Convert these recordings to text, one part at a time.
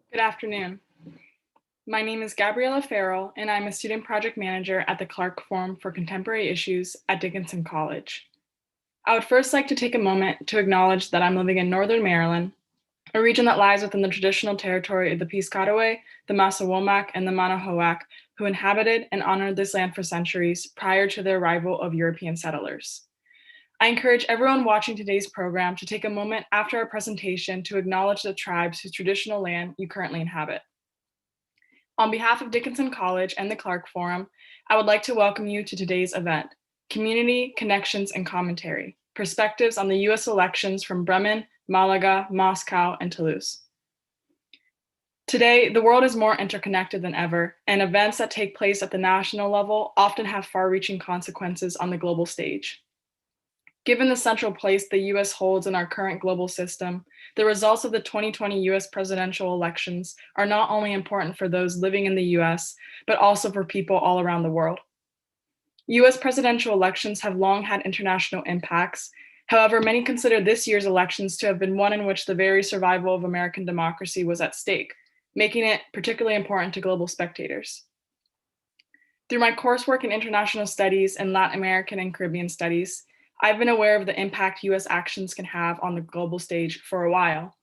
Good afternoon. My name is Gabriella Farrell, and I'm a student project manager at the Clark Forum for Contemporary Issues at Dickinson College. I would first like to take a moment to acknowledge that I'm living in Northern Maryland, a region that lies within the traditional territory of the Piscataway, the Massawomack, and the Manahoac, who inhabited and honored this land for centuries prior to the arrival of European settlers. I encourage everyone watching today's program to take a moment after our presentation to acknowledge the tribes whose traditional land you currently inhabit. On behalf of Dickinson College and the Clark Forum, I would like to welcome you to today's event, Community, Connections, and Commentary, Perspectives on the US Elections from Bremen, Málaga, Moscow, and Toulouse. Today, the world is more interconnected than ever, and events that take place at the national level often have far-reaching consequences on the global stage. Given the central place the US holds in our current global system, the results of the 2020 US presidential elections are not only important for those living in the US, but also for people all around the world. US presidential elections have long had international impacts. However, many consider this year's elections to have been one in which the very survival of American democracy was at stake, making it particularly important to global spectators. Through my coursework in international studies and Latin American and Caribbean studies, I've been aware of the impact US actions can have on the global stage for a while.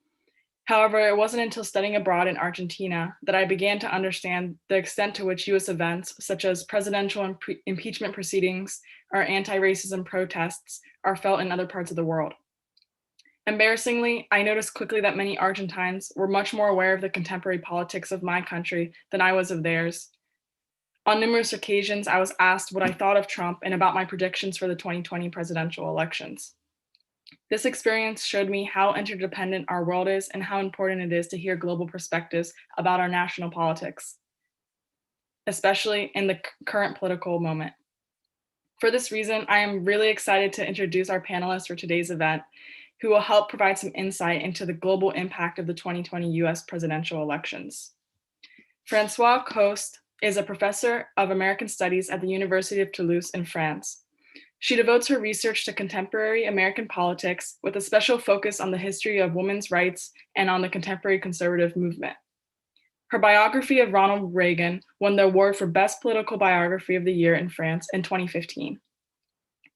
However, it wasn't until studying abroad in Argentina that I began to understand the extent to which US events, such as presidential impeachment proceedings or anti-racism protests, are felt in other parts of the world. Embarrassingly, I noticed quickly that many Argentines were much more aware of the contemporary politics of my country than I was of theirs. On numerous occasions, I was asked what I thought of Trump and about my predictions for the 2020 presidential elections. This experience showed me how interdependent our world is and how important it is to hear global perspectives about our national politics, especially in the current political moment. For this reason, I am really excited to introduce our panelists for today's event, who will help provide some insight into the global impact of the 2020 US presidential elections. Francoise Coste is a professor of American Studies at the University of Toulouse in France. She devotes her research to contemporary American politics with a special focus on the history of women's rights and on the contemporary conservative movement. Her biography of Ronald Reagan won the award for Best Political Biography of the Year in France in 2015.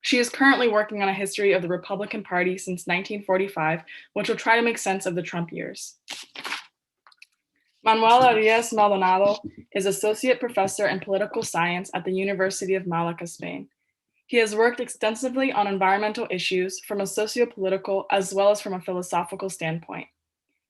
She is currently working on a history of the Republican Party since 1945, which will try to make sense of the Trump years. Manuel Arias Maldonado is Associate Professor in Political Science at the University of Malaga, Spain. He has worked extensively on environmental issues from a socio-political as well as from a philosophical standpoint.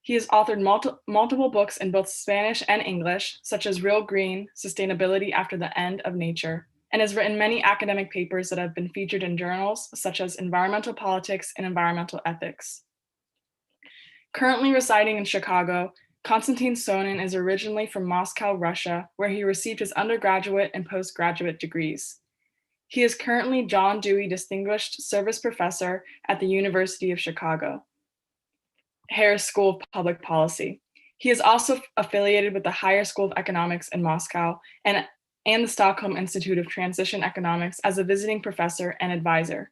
He has authored multiple books in both Spanish and English, such as Real Green, Sustainability After the End of Nature, and has written many academic papers that have been featured in journals such as Environmental Politics and Environmental Ethics. Currently residing in Chicago, Konstantin Sonin is originally from Moscow, Russia, where he received his undergraduate and postgraduate degrees. He is currently John Dewey Distinguished Service Professor at the University of Chicago, Harris School of Public Policy. He is also affiliated with the Higher School of Economics in Moscow and the Stockholm Institute of Transition Economics as a visiting professor and advisor.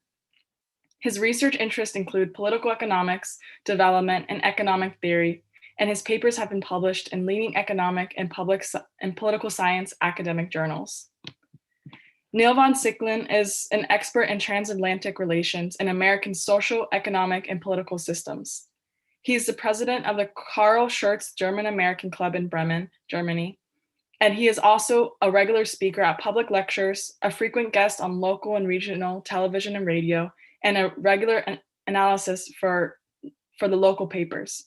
His research interests include political economics, development, and economic theory, and his papers have been published in leading economic and political science academic journals. Neil von Sicklin is an expert in transatlantic relations and American social, economic, and political systems. He is the president of the Karl Schurz German-American Club in Bremen, Germany, and he is also a regular speaker at public lectures, a frequent guest on local and regional television and radio, and a regular analysis for the local papers.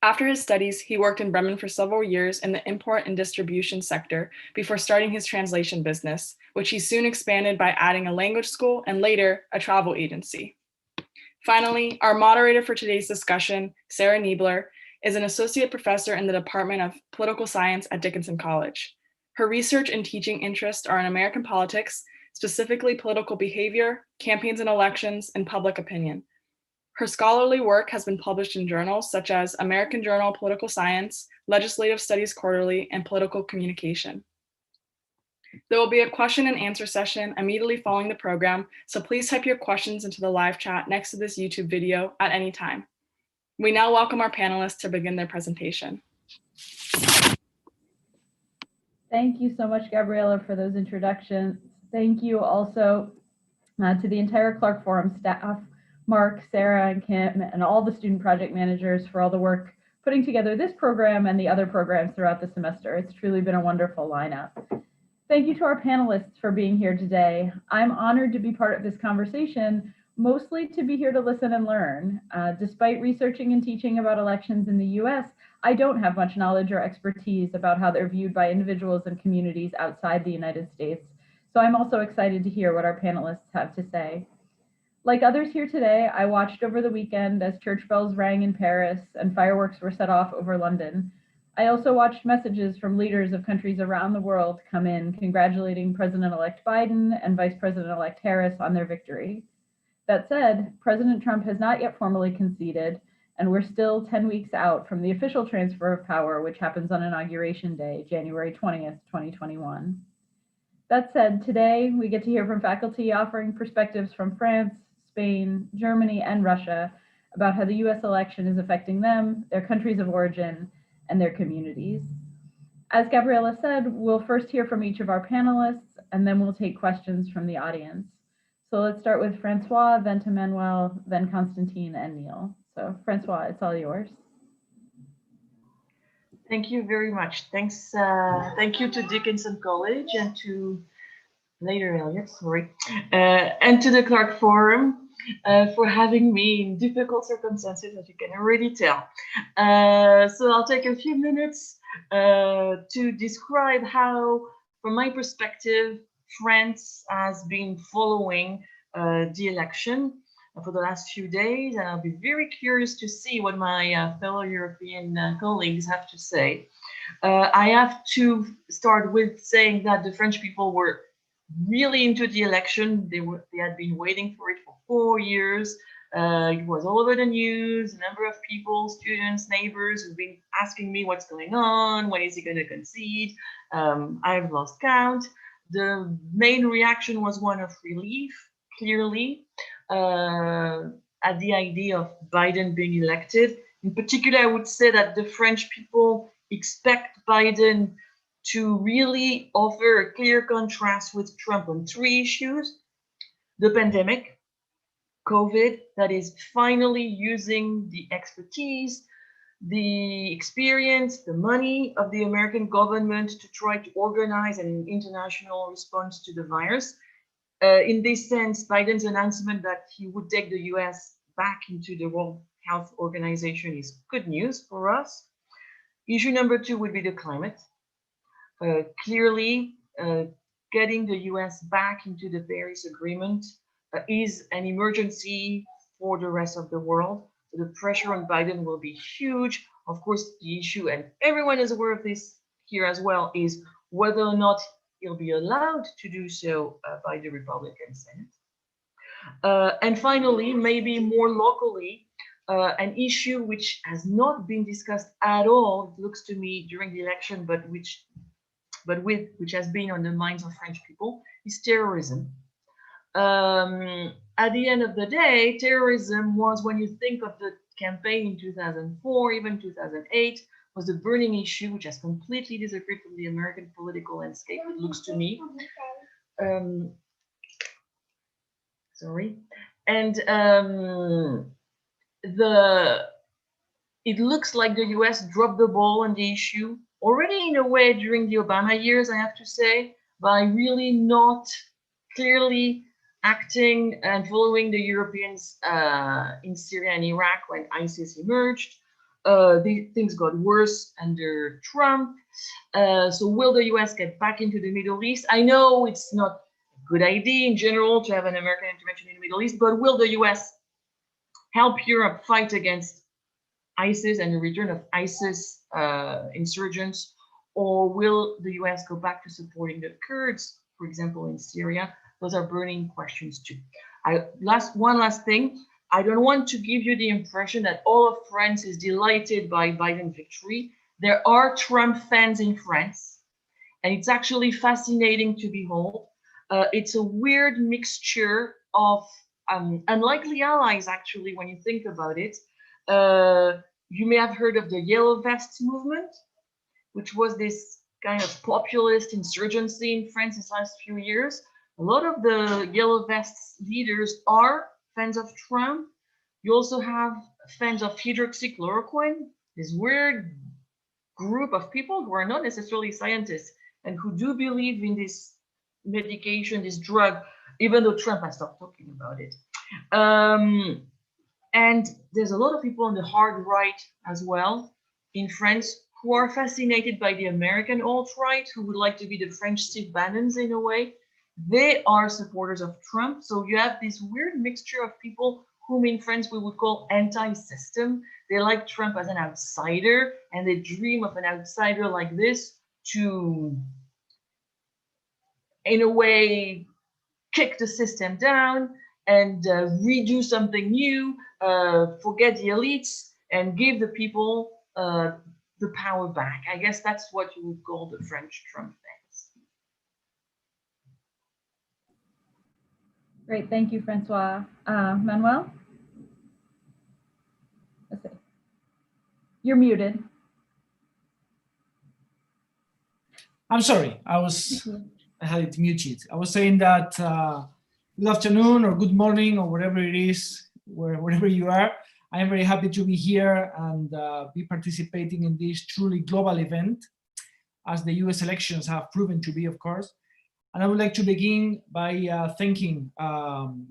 After his studies, he worked in Bremen for several years in the import and distribution sector before starting his translation business, which he soon expanded by adding a language school and later a travel agency. Finally, our moderator for today's discussion, Sarah Niebler, is an associate professor in the Department of Political Science at Dickinson College. Her research and teaching interests are in American politics, specifically political behavior, campaigns and elections, and public opinion. Her scholarly work has been published in journals such as American Journal of Political Science, Legislative Studies Quarterly, and Political Communication. There will be a question and answer session immediately following the program, so please type your questions into the live chat next to this YouTube video at any time. We now welcome our panelists to begin their presentation. Thank you so much, Gabriella, for those introductions. Thank you also to the entire Clark Forum staff, Mark, Sarah, and Kim, and all the student project managers for all the work putting together this program and the other programs throughout the semester. It's truly been a wonderful lineup. Thank you to our panelists for being here today. I'm honored to be part of this conversation, mostly to be here to listen and learn. Despite researching and teaching about elections in the US, I don't have much knowledge or expertise about how they're viewed by individuals and communities outside the United States. So I'm also excited to hear what our panelists have to say. Like others here today, I watched over the weekend as church bells rang in Paris and fireworks were set off over London. I also watched messages from leaders of countries around the world come in congratulating President-elect Biden and Vice President-elect Harris on their victory. That said, President Trump has not yet formally conceded, and we're still 10 weeks out from the official transfer of power, which happens on Inauguration Day, January 20th, 2021. That said, today we get to hear from faculty offering perspectives from France, Spain, Germany, and Russia about how the US election is affecting them, their countries of origin, and their communities. As Gabriella said, we'll first hear from each of our panelists, and then we'll take questions from the audience. So let's start with Francois, then to Manuel, then Constantine and Neil. So Francois, it's all yours. Thank you very much. Thanks. Thank you to Dickinson College and to Elliot, sorry, and to the Clark Forum for having me in difficult circumstances, as you can already tell. So I'll take a few minutes to describe how, from my perspective, France has been following the election for the last few days, and I'll be very curious to see what my fellow European colleagues have to say. I have to start with saying that the French people were really into the election. They had been waiting for it for 4 years. It was all over the news. A number of people, students, neighbors, who've been asking me what's going on, when is he going to concede. I've lost count. The main reaction was one of relief, clearly, at the idea of Biden being elected. In particular, I would say that the French people expect Biden to really offer a clear contrast with Trump on 3 issues: the pandemic, COVID, that is finally using the expertise, the experience, the money of the American government to try to organize an international response to the virus. In this sense, Biden's announcement that he would take the US back into the World Health Organization is good news for us. Issue number 2 would be the climate. Clearly, getting the US back into the Paris Agreement is an emergency for the rest of the world. So the pressure on Biden will be huge. Of course, the issue, and everyone is aware of this here as well, is whether or not he'll be allowed to do so by the Republican Senate. And finally, maybe more locally, an issue which has not been discussed at all, it looks to me, during the election, but which has been on the minds of French people, is terrorism. At the end of the day, terrorism was, when you think of the campaign in 2004, even 2008, was a burning issue which has completely disappeared from the American political landscape, it looks to me. Sorry. And it looks like the US dropped the ball on the issue already in a way during the Obama years, I have to say, by really not clearly acting and following the Europeans in Syria and Iraq when ISIS emerged. Things got worse under Trump. So will the US get back into the Middle East? I know it's not a good idea in general to have an American intervention in the Middle East, but will the US help Europe fight against ISIS and the return of ISIS insurgents, or will the US go back to supporting the Kurds, for example, in Syria? Those are burning questions too. One last thing, I don't want to give you the impression that all of France is delighted by Biden's victory. There are Trump fans in France, and it's actually fascinating to behold. It's a weird mixture of unlikely allies, actually, when you think about it. You may have heard of the Yellow Vests movement, which was this kind of populist insurgency in France these last few years. A lot of the Yellow Vests leaders are fans of Trump. You also have fans of hydroxychloroquine, this weird group of people who are not necessarily scientists and who do believe in this medication, this drug, even though Trump has stopped talking about it. And there's a lot of people on the hard right as well in France who are fascinated by the American alt-right, who would like to be the French Steve Bannons in a way. They are supporters of Trump. So you have this weird mixture of people whom in France we would call anti-system. They like Trump as an outsider, and they dream of an outsider like this to, in a way, kick the system down and redo something new, forget the elites, and give the people the power back. I guess that's what you would call the French Trump fans. Great, thank you, Francois. Manuel? Let's see. You're muted. I'm sorry, I had it muted. I was saying that good afternoon or good morning or whatever it is, wherever you are. I am very happy to be here and be participating in this truly global event, as the US elections have proven to be, of course. And I would like to begin by thanking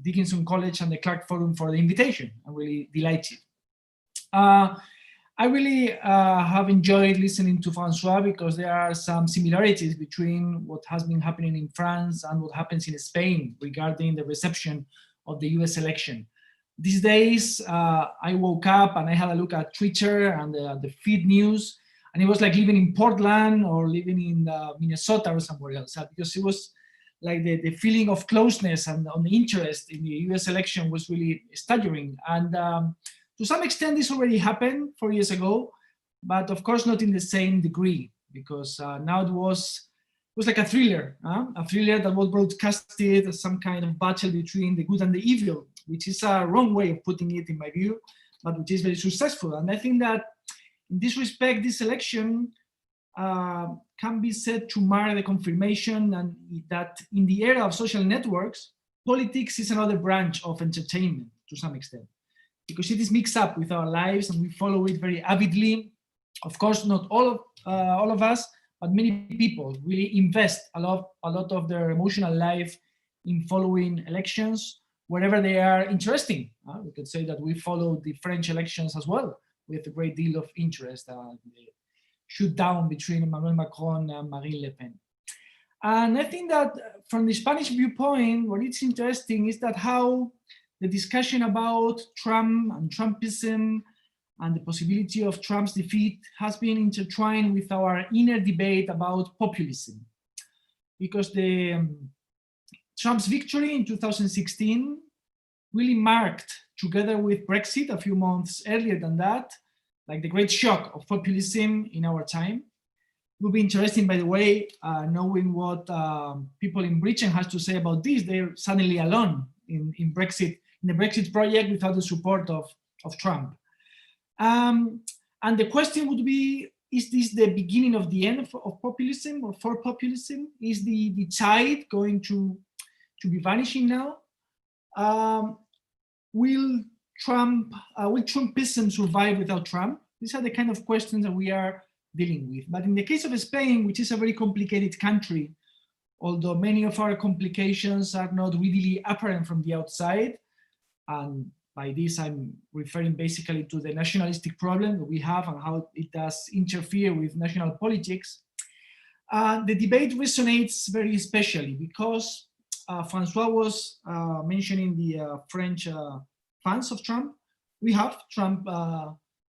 Dickinson College and the Clark Forum for the invitation. I'm really delighted. I really have enjoyed listening to Francois because there are some similarities between what has been happening in France and what happens in Spain regarding the reception of the US election. These days, I woke up and I had a look at Twitter and the feed news, and it was like living in Portland or living in Minnesota or somewhere else, because it was like the feeling of closeness and on the interest in the US election was really staggering. And to some extent, this already happened 4 years ago, but of course not in the same degree, because now it was like a thriller that was broadcasted as some kind of battle between the good and the evil, which is a wrong way of putting it in my view, but which is very successful. And I think that in this respect, this election can be said to mark the confirmation and that in the era of social networks, politics is another branch of entertainment to some extent, because it is mixed up with our lives and we follow it very avidly. Of course, not all of us, but many people really invest a lot of their emotional life in following elections wherever they are interesting. We could say that we follow the French elections as well with a great deal of interest. The shoot-down between Emmanuel Macron and Marine Le Pen. And I think that from the Spanish viewpoint, what is interesting is that how the discussion about Trump and Trumpism and the possibility of Trump's defeat has been intertwined with our inner debate about populism. Because Trump's victory in 2016 really marked, together with Brexit a few months earlier than that, like the great shock of populism in our time. It would be interesting, by the way, knowing what people in Britain has to say about this. They're suddenly alone in Brexit, in the Brexit project without the support of Trump. And the question would be, is this the beginning of the end of populism or for populism? Is the tide going to be vanishing now? Will Trumpism survive without Trump? These are the kind of questions that we are dealing with. But in the case of Spain, which is a very complicated country, although many of our complications are not readily apparent from the outside, and by this I'm referring basically to the nationalistic problem that we have and how it does interfere with national politics, the debate resonates very especially because Francois was mentioning the French fans of Trump. We have Trump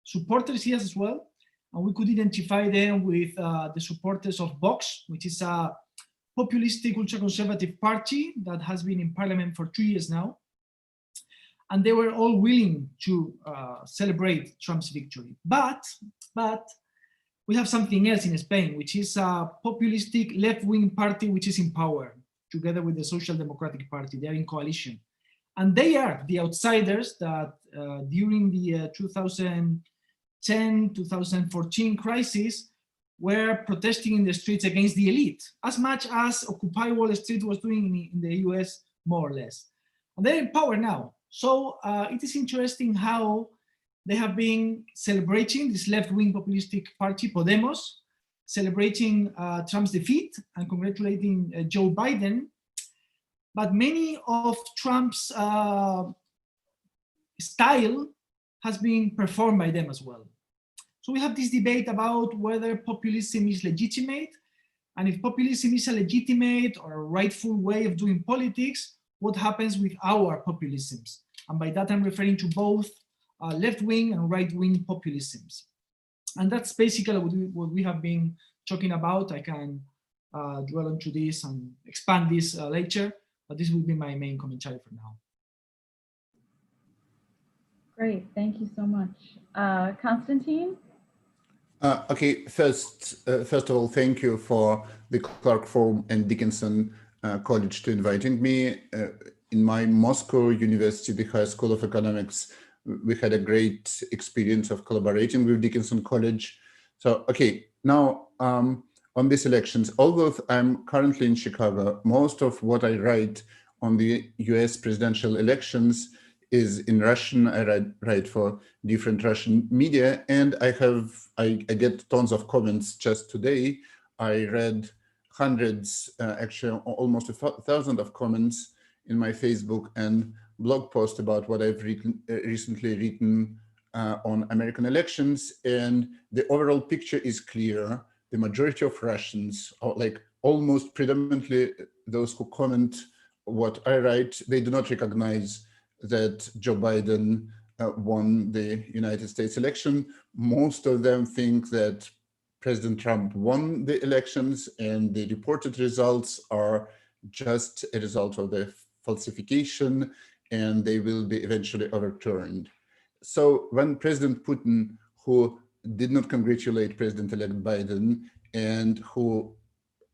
supporters here as well, and we could identify them with the supporters of Vox, which is a populistic ultra-conservative party that has been in parliament for 2 years now. And they were all willing to celebrate Trump's victory. But we have something else in Spain, which is a populistic left-wing party which is in power, together with the Social Democratic Party. They are in coalition. And they are the outsiders that during the 2010-2014 crisis were protesting in the streets against the elite, as much as Occupy Wall Street was doing in the US, more or less. And they're in power now. So it is interesting how they have been celebrating this left-wing populistic party, Podemos, celebrating Trump's defeat and congratulating Joe Biden. But many of Trump's style has been performed by them as well. So we have this debate about whether populism is legitimate, and if populism is a legitimate or a rightful way of doing politics, what happens with our populisms? And by that I'm referring to both left-wing and right-wing populisms. And that's basically what we have been talking about. I can dwell into this and expand this later, but this will be my main commentary for now. Great, thank you so much. Constantine? Okay, first of all, thank you for the Clark Forum and Dickinson College to inviting me. In my Moscow University, the High School of Economics, we had a great experience of collaborating with Dickinson College. So, okay, now on these elections, although I'm currently in Chicago, most of what I write on the US presidential elections is in Russian. I write for different Russian media, and I get tons of comments. Just today, I read hundreds, actually almost 1,000 of comments in my Facebook and blog post about what I've recently written on American elections. And the overall picture is clear. The majority of Russians, like almost predominantly those who comment what I write, they do not recognize that Joe Biden won the United States election. Most of them think that President Trump won the elections, and the reported results are just a result of the falsification, and they will be eventually overturned. So when President Putin, who did not congratulate President-elect Biden and who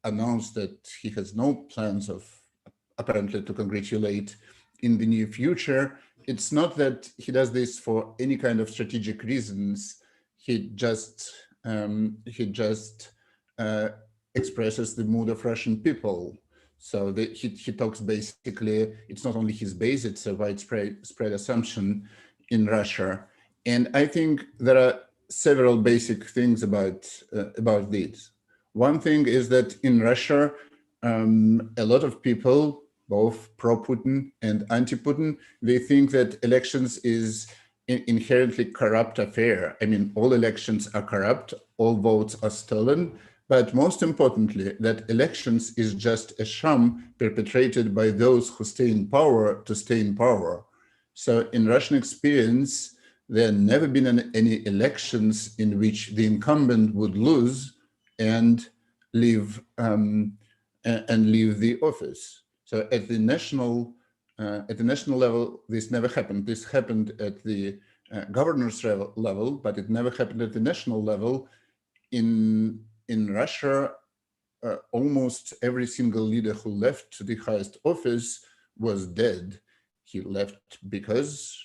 announced that he has no plans of apparently to congratulate in the near future, it's not that he does this for any kind of strategic reasons. He just expresses the mood of Russian people. So he talks basically, it's not only his base, it's a widespread assumption in Russia. And I think there are several basic things about this. One thing is that in Russia, a lot of people, both pro-Putin and anti-Putin, they think that elections is an inherently corrupt affair. I mean, all elections are corrupt, all votes are stolen, but most importantly, that elections is just a sham perpetrated by those who stay in power to stay in power. So in Russian experience, there have never been any elections in which the incumbent would lose and leave the office. So at the national level, this never happened. This happened at the governor's level, but it never happened at the national level. In Russia, almost every single leader who left the highest office was dead. He left because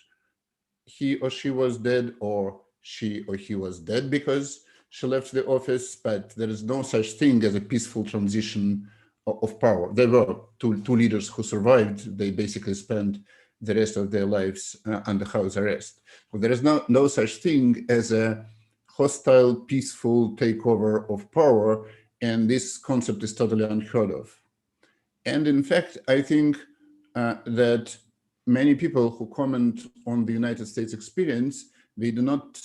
he or she was dead, or she or he was dead because she left the office, but there is no such thing as a peaceful transition of power. There were two leaders who survived. They basically spent the rest of their lives under house arrest. So there is no such thing as a hostile, peaceful takeover of power, and this concept is totally unheard of. And in fact, I think that many people who comment on the United States experience, they do not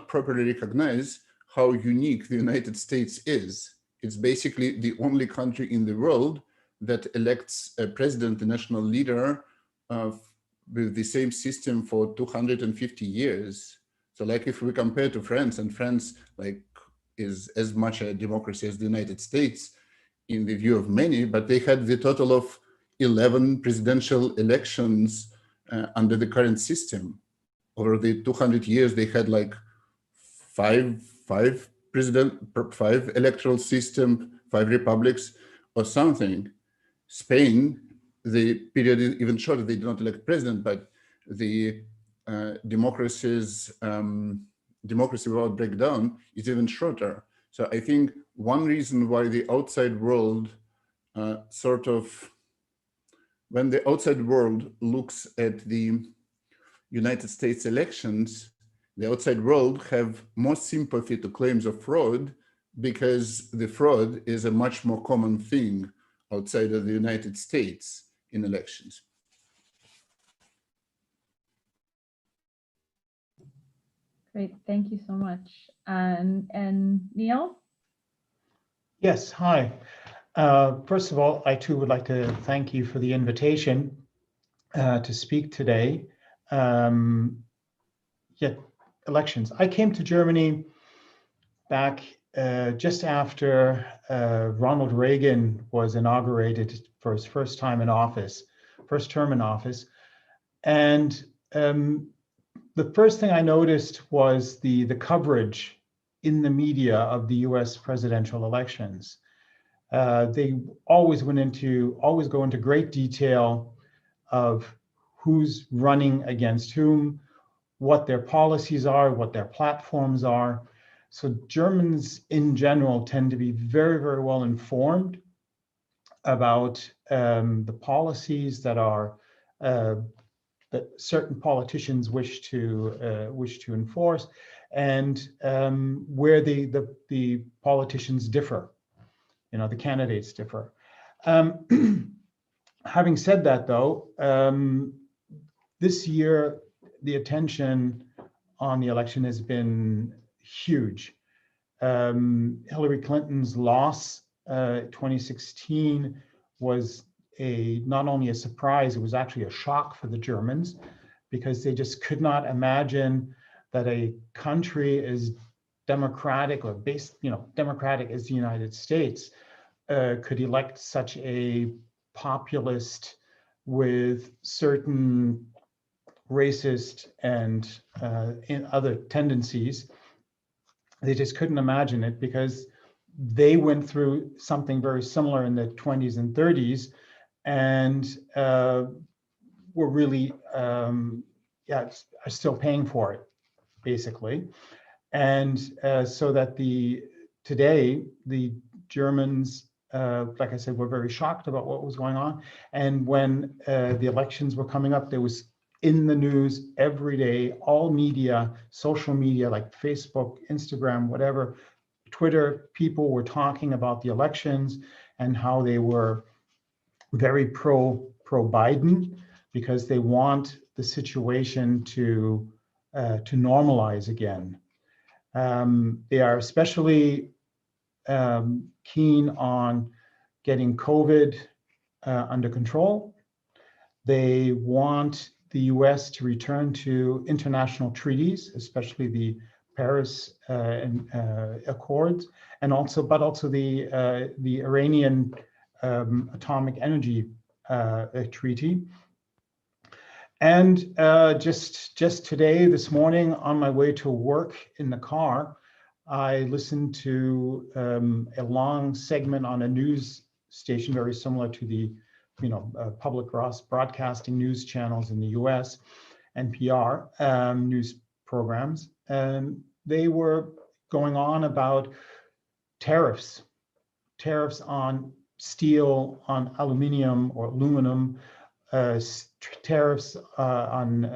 properly recognize how unique the United States is. It's basically the only country in the world that elects a president, a national leader, with the same system for 250 years. So like if we compare to France, and France like is as much a democracy as the United States in the view of many, but they had the total of 11 presidential elections under the current system. Over the 200 years, they had like five electoral system, 5 republics or something. Spain, the period is even shorter. They do not elect president, but the democracies democracy without breakdown is even shorter. So I think one reason why the outside world when the outside world looks at the United States elections, the outside world have more sympathy to claims of fraud because the fraud is a much more common thing outside of the United States in elections. Great, thank you so much. And Neil? Yes, hi. First of all, I too would like to thank you for the invitation to speak today. Elections. I came to Germany back just after Ronald Reagan was inaugurated for his first term in office. And the first thing I noticed was the coverage in the media of the US presidential elections. They always go into great detail of who's running against whom, what their policies are, what their platforms are. So Germans in general tend to be very, very well informed about the policies that certain politicians wish to enforce, and where the politicians differ. The candidates differ. Having said that, though, this year the attention on the election has been huge. Hillary Clinton's loss 2016 was not only a surprise, it was actually a shock for the Germans, because they just could not imagine that a country as democratic or democratic as the United States could elect such a populist with certain racist and other tendencies. They just couldn't imagine it, because they went through something very similar in the 20s and 30s, and were really are still paying for it, basically. And so that today the Germans, like I said, were very shocked about what was going on. And when the elections were coming up, there was in the news every day, all media, social media like Facebook, Instagram, whatever, Twitter, people were talking about the elections and how they were very pro-Biden, because they want the situation to normalize again. They are especially keen on getting COVID under control. They want the US to return to international treaties, especially the Paris Accords, and also the Iranian Atomic Energy Treaty. And just today, this morning, on my way to work in the car, I listened to a long segment on a news station very similar to the public broadcasting news channels in the US, NPR news programs. And they were going on about tariffs on steel, on aluminum or aluminum, tariffs on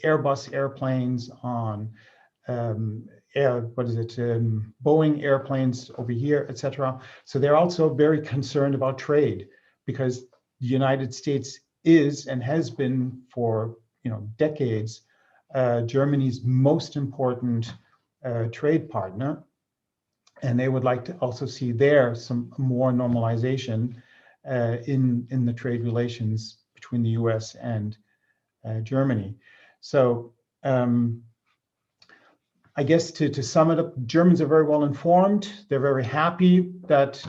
Airbus airplanes, on Boeing airplanes over here, etc. So they're also very concerned about trade, because the United States is and has been for decades Germany's most important trade partner, and they would like to also see there some more normalization in the trade relations between the US and Germany. So I guess to sum it up, Germans are very well informed. They're very happy that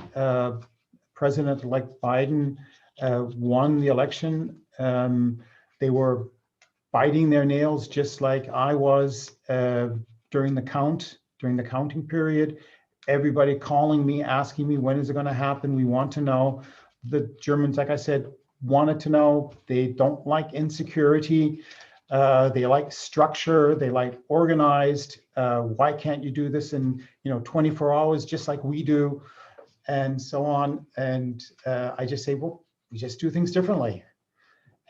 President-elect Biden won the election. They were biting their nails just like I was during the counting period. Everybody calling me, asking me, when is it going to happen? We want to know. The Germans, like I said, wanted to know. They don't like insecurity. They like structure. They like organized. Why can't you do this in 24 hours just like we do, and so on. And I just say, well, we just do things differently.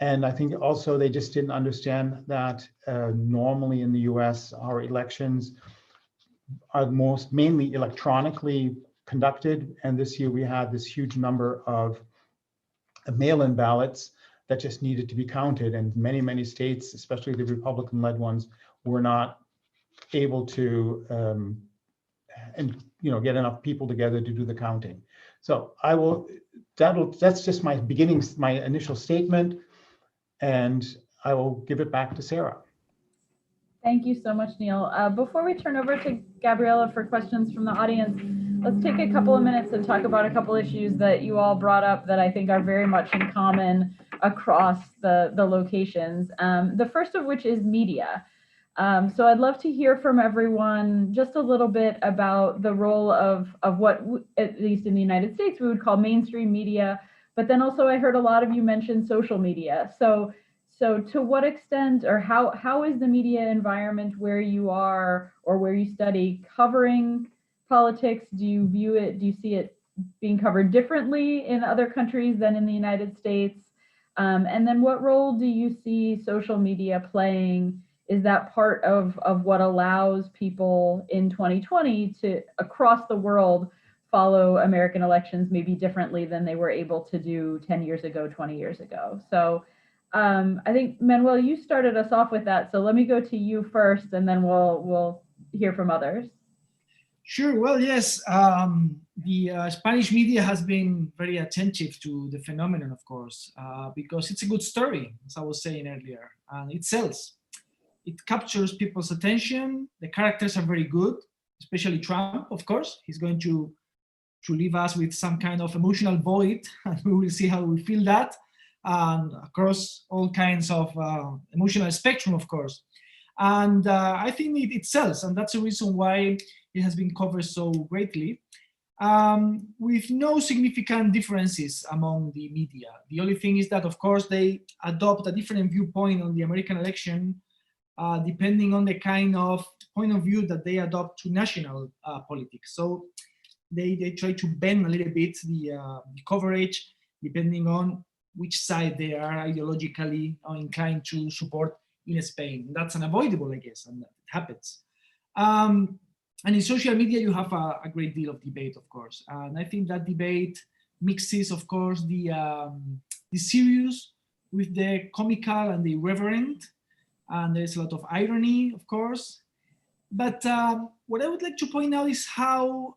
And I think also they just didn't understand that normally in the US, our elections are mainly electronically conducted. And this year we had this huge number of mail-in ballots that just needed to be counted. And many, many states, especially the Republican-led ones, were not able to get enough people together to do the counting. So that's just my initial statement. And I will give it back to Sarah. Thank you so much, Neil. Before we turn over to Gabriela for questions from the audience, let's take a couple of minutes and talk about a couple issues that you all brought up that I think are very much in common across the locations. The first of which is media. So I'd love to hear from everyone just a little bit about the role of what, at least in the United States, we would call mainstream media. But then also I heard a lot of you mention social media. So to what extent, or how is the media environment where you are or where you study covering politics? Do you see it being covered differently in other countries than in the United States? And then what role do you see social media playing? Is that part of what allows people in 2020 to, across the world, follow American elections maybe differently than they were able to do 10 years ago, 20 years ago? So I think, Manuel, you started us off with that. So let me go to you first, and then we'll hear from others. Sure. Well, yes, the Spanish media has been very attentive to the phenomenon, of course, because it's a good story, as I was saying earlier, and it sells. It captures people's attention. The characters are very good, especially Trump, of course. He's going to leave us with some kind of emotional void, and we will see how we feel that, and across all kinds of emotional spectrum, of course. And I think it sells, and that's the reason why it has been covered so greatly, with no significant differences among the media. The only thing is that, of course, they adopt a different viewpoint on the American election, depending on the kind of point of view that they adopt to national politics. So they try to bend a little bit the coverage depending on which side they are ideologically inclined to support in Spain. That's unavoidable, I guess, and it happens. And in social media, you have a great deal of debate, of course. And I think that debate mixes, of course, the serious with the comical and the irreverent. And there's a lot of irony, of course. But what I would like to point out is how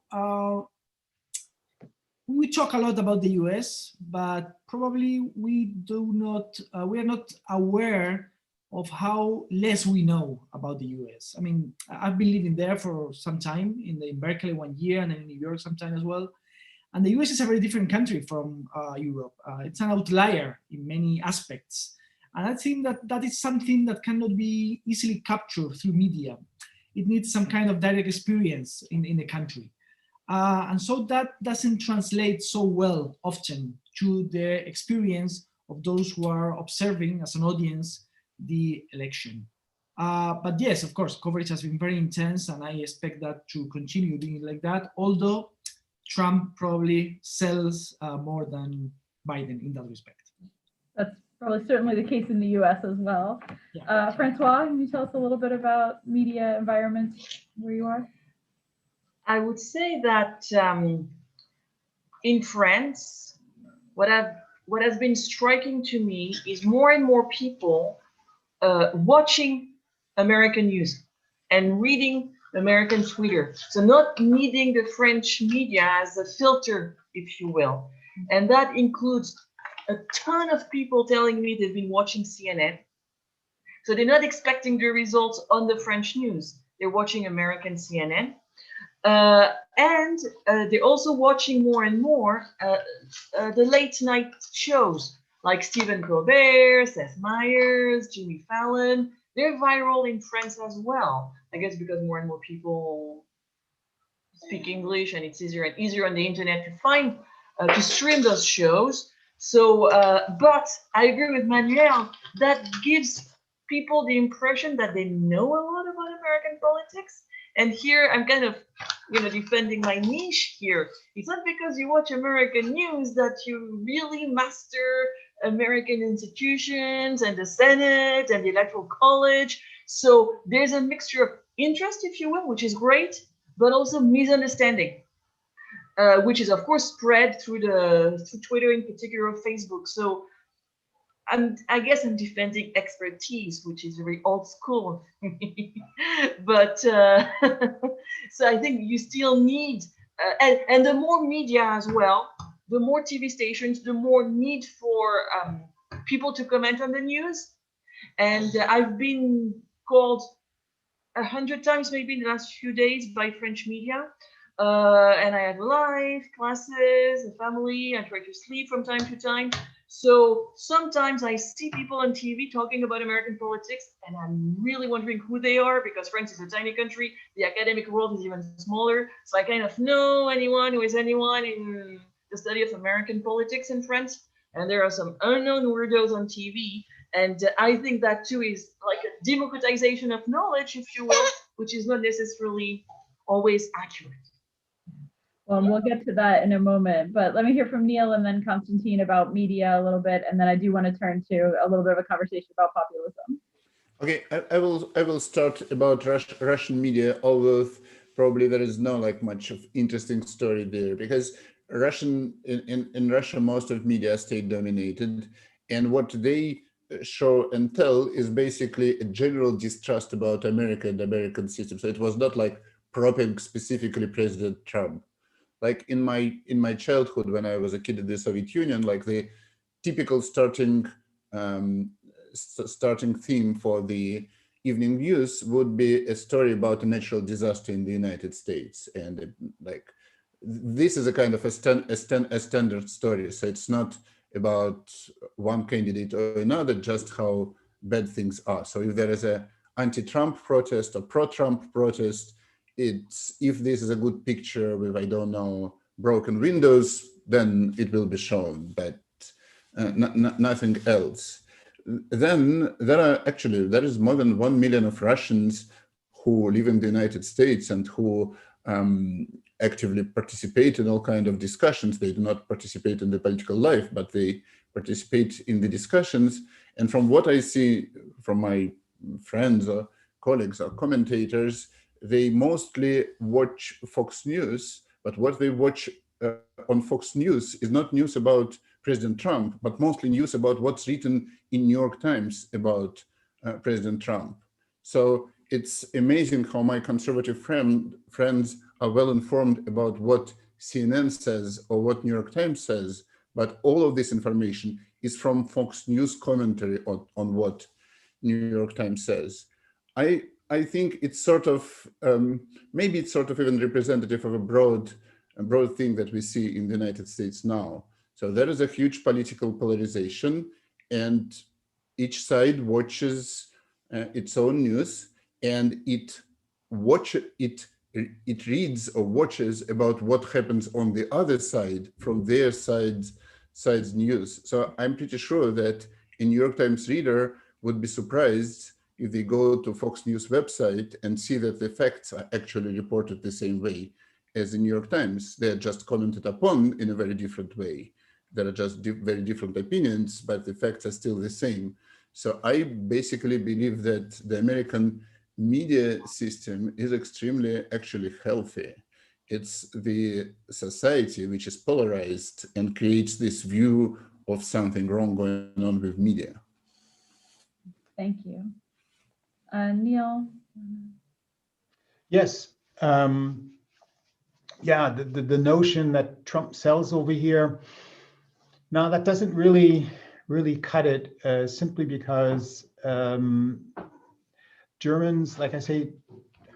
we talk a lot about the US, but probably we are not aware of how less we know about the US. I mean, I've been living there for some time, in Berkeley 1 year, and in New York sometime as well. And the US is a very different country from Europe. It's an outlier in many aspects. And I think that is something that cannot be easily captured through media. It needs some kind of direct experience in the country. And so that doesn't translate so well often to the experience of those who are observing as an audience the election. But yes, of course, coverage has been very intense, and I expect that to continue being like that, although Trump probably sells more than Biden in that respect. That's probably certainly the case in the US as well. Yeah. Francois, can you tell us a little bit about media environments where you are? I would say that in France, what has been striking to me is more and more people watching American news and reading American Twitter. So not needing the French media as a filter, if you will. And that includes a ton of people telling me they've been watching CNN. So they're not expecting the results on the French news. They're watching American CNN. And they're also watching more and more the late night shows like Stephen Colbert, Seth Meyers, Jimmy Fallon. They're viral in France as well. I guess because more and more people speak English, and it's easier and easier on the internet to find, to stream those shows. So, but I agree with Manuel, that gives people the impression that they know a lot about American politics. And here I'm kind of, defending my niche here. It's not because you watch American news that you really master American institutions and the Senate and the Electoral College. So there's a mixture of interest, if you will, which is great, but also misunderstanding, which is of course spread through Twitter in particular, or Facebook. So I guess I'm defending expertise, which is very old school. But so I think you still need, and the more media as well, the more TV stations, the more need for people to comment on the news. And I've been called 100 times maybe in the last few days by French media. And I have life, classes, a family, I try to sleep from time to time. So sometimes I see people on TV talking about American politics, and I'm really wondering who they are, because France is a tiny country. The academic world is even smaller. So I kind of know anyone who is anyone in the study of American politics in France. And there are some unknown weirdos on TV. And I think that too is like a democratization of knowledge, if you will, which is not necessarily always accurate. Well, we'll get to that in a moment, but let me hear from Neil and then Constantine about media a little bit, and then I do want to turn to a little bit of a conversation about populism. Okay, I will start about Russian media, although probably there is no like much of interesting story there, because in Russia most of media are state dominated, and what they show and tell is basically a general distrust about America and the American system. So it was not like propping specifically President Trump. Like in my childhood, when I was a kid in the Soviet Union, like the typical starting theme for the evening news would be a story about a natural disaster in the United States, and this is a kind of a standard story. So it's not about one candidate or another, just how bad things are. So if there is a anti-Trump protest or pro-Trump protest, it's, if this is a good picture with, I don't know, broken windows, then it will be shown, but nothing else. Then there is more than 1 million of Russians who live in the United States and who actively participate in all kinds of discussions. They do not participate in the political life, but they participate in the discussions. And from what I see from my friends or colleagues or commentators, they mostly watch Fox News, but what they watch on Fox News is not news about President Trump, but mostly news about what's written in New York Times about President Trump. So it's amazing how my conservative friends are well informed about what CNN says or what New York Times says, but all of this information is from Fox News commentary on what New York Times says. I think it's sort of, maybe it's sort of even representative of a broad thing that we see in the United States now. So there is a huge political polarization, and each side watches its own news, and it reads or watches about what happens on the other side from their side's news. So I'm pretty sure that a New York Times reader would be surprised if they go to Fox News website and see that the facts are actually reported the same way as the New York Times. They're just commented upon in a very different way. There are just very different opinions, but the facts are still the same. So I basically believe that the American media system is extremely actually healthy. It's the society which is polarized and creates this view of something wrong going on with media. Thank you. Neil? Yes. Yeah, the notion that Trump sells over here, now that doesn't really cut it, simply because Germans, like I say,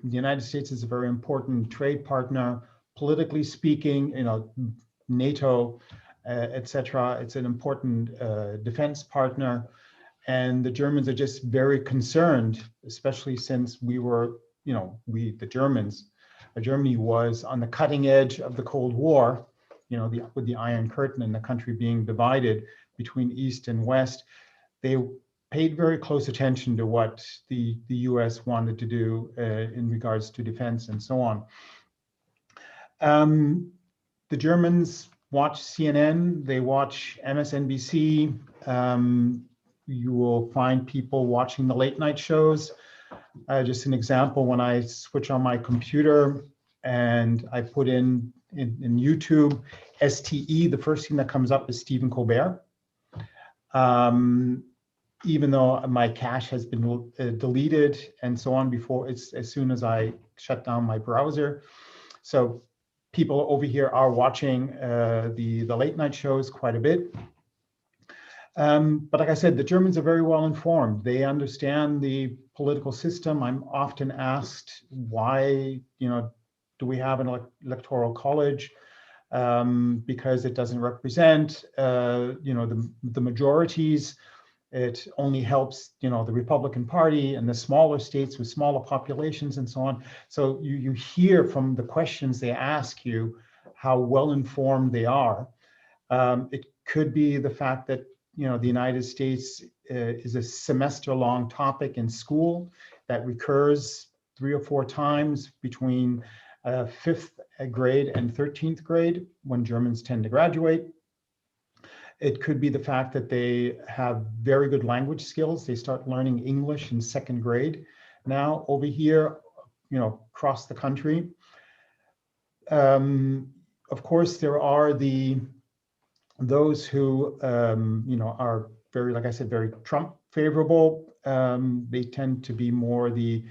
the United States is a very important trade partner, politically speaking, NATO, etc. It's an important defense partner. And the Germans are just very concerned, especially since we were, Germany was on the cutting edge of the Cold War, with the Iron Curtain and the country being divided between East and West. They paid very close attention to what the US wanted to do in regards to defense and so on. The Germans watch CNN, they watch MSNBC. You will find people watching the late night shows. Just an example, when I switch on my computer and I put in YouTube, STE, the first thing that comes up is Stephen Colbert. Even though my cache has been deleted and so on before, it's as soon as I shut down my browser. So people over here are watching the late night shows quite a bit. But like I said, the Germans are very well informed. They understand the political system. I'm often asked why, do we have an electoral college? Because it doesn't represent, the majorities. It only helps, the Republican Party and the smaller states with smaller populations and so on. So you hear from the questions they ask you how well informed they are. It could be the fact that the United States is a semester-long topic in school that recurs 3 or 4 times between 5th grade and 13th grade when Germans tend to graduate. It could be the fact that they have very good language skills. They start learning English in 2nd grade now over here, across the country. Of course, there are those who, are very, like I said, very Trump favorable. They tend to be more the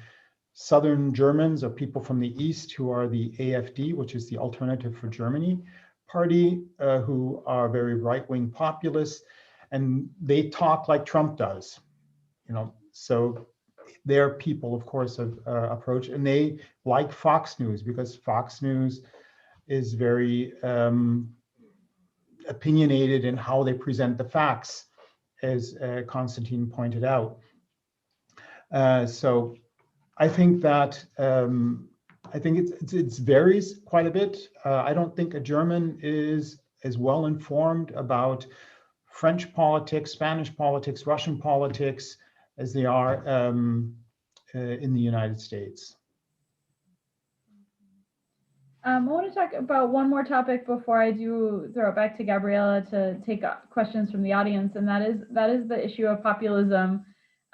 Southern Germans or people from the East who are the AfD, which is the Alternative for Germany party, who are very right-wing populists, and they talk like Trump does, so their people, of course, have approach, and they like Fox News because Fox News is very opinionated in how they present the facts, as Konstantin pointed out. So I think that it varies quite a bit. I don't think a German is as well informed about French politics, Spanish politics, Russian politics as they are in the United States. I want to talk about one more topic before I do throw it back to Gabriela to take questions from the audience, and that is the issue of populism.